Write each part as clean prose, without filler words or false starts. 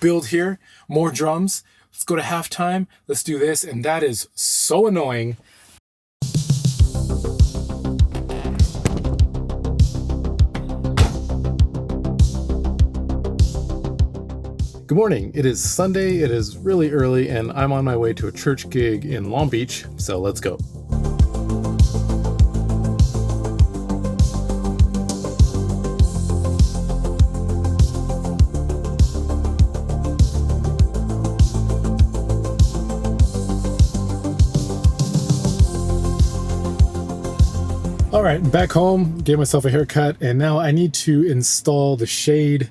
build here, more drums, let's go to halftime, let's do this. And that is so annoying. Good morning. It is Sunday. It is really early and I'm on my way to a church gig in Long Beach. So let's go. All right, back home, gave myself a haircut, and now I need to install the shade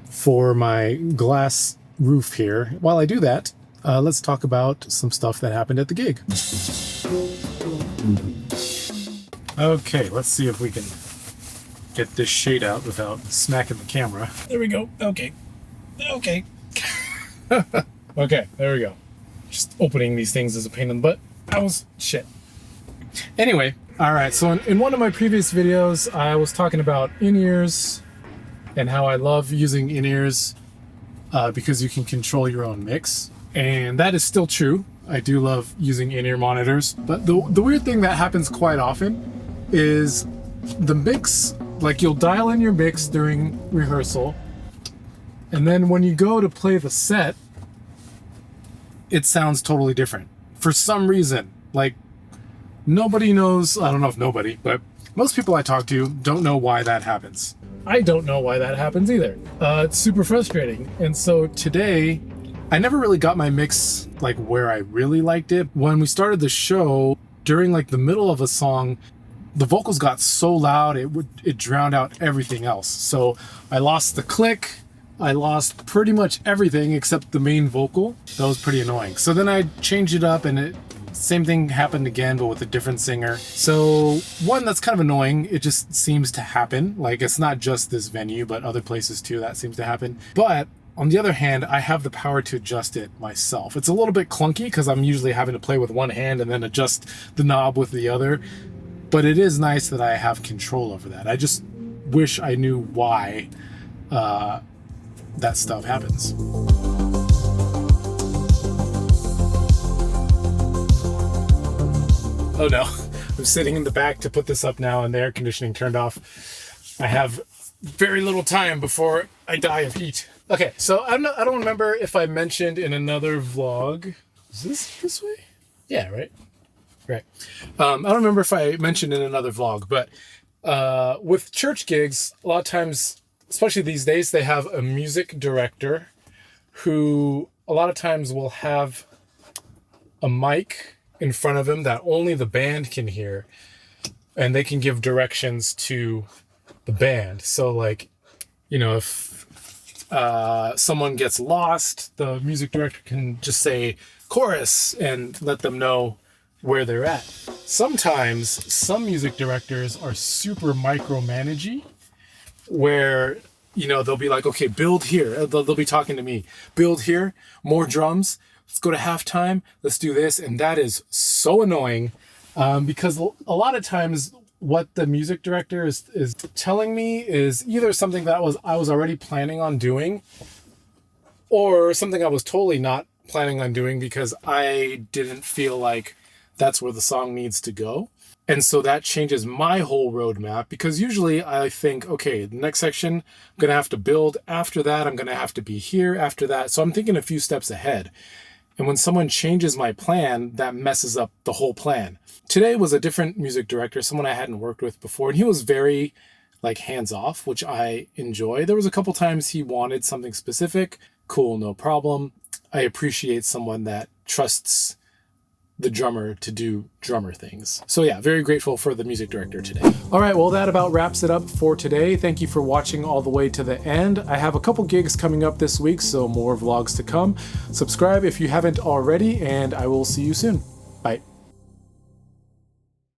for my glass roof here. While I do that, let's talk about some stuff that happened at the gig. Okay, let's see if we can get this shade out without smacking the camera. There we go. Okay. Okay, there we go. Just opening these things is a pain in the butt. That was shit. Anyway, all right, so in one of my previous videos, I was talking about in-ears and how I love using in-ears because you can control your own mix. And that is still true. I do love using in-ear monitors. But the weird thing that happens quite often is the mix, like you'll dial in your mix during rehearsal, and then when you go to play the set, it sounds totally different. For some reason, like nobody knows, I don't know if nobody, but most people I talk to don't know why that happens. I don't know why that happens either. It's super frustrating. And so today, I never really got my mix like where I really liked it. When we started the show, during like the middle of a song, the vocals got so loud, it drowned out everything else. So I lost the click. I lost pretty much everything except the main vocal. That was pretty annoying. So then I changed it up and same thing happened again, but with a different singer. So one, that's kind of annoying. It just seems to happen. Like it's not just this venue, but other places too, that seems to happen. But on the other hand, I have the power to adjust it myself. It's a little bit clunky because I'm usually having to play with one hand and then adjust the knob with the other. But it is nice that I have control over that. I just wish I knew why that stuff happens. Oh no, I'm sitting in the back to put this up now and the air conditioning turned off. I have very little time before I die of heat. Okay, so I don't remember if I mentioned in another vlog. Is this way? Yeah, right? Right. I don't remember if I mentioned in another vlog, but with church gigs, a lot of times, especially these days, they have a music director who a lot of times will have a mic in front of him that only the band can hear, and they can give directions to the band. So like, you know, if someone gets lost, the music director can just say chorus and let them know where they're at. Sometimes some music directors are super micromanaging, where, you know, they'll be like, okay, build here. They'll be talking to me. Build here, more drums. Let's go to halftime. Let's do this. And that is so annoying because a lot of times what the music director is telling me is either something that I was already planning on doing, or something I was totally not planning on doing because I didn't feel like that's where the song needs to go. And so that changes my whole roadmap, because usually I think, okay, the next section, I'm going to have to build. After that, I'm going to have to be here after that. So I'm thinking a few steps ahead. And when someone changes my plan, that messes up the whole plan. Today was a different music director, someone I hadn't worked with before, and he was very like hands-off, which I enjoy. There was a couple times he wanted something specific. Cool, no problem. I appreciate someone that trusts the drummer to do drummer things. So yeah, very grateful for the music director today. All right, well, that about wraps it up for today. Thank you for watching all the way to the end. I have a couple gigs coming up this week, so more vlogs to come. Subscribe if you haven't already, and I will see you soon.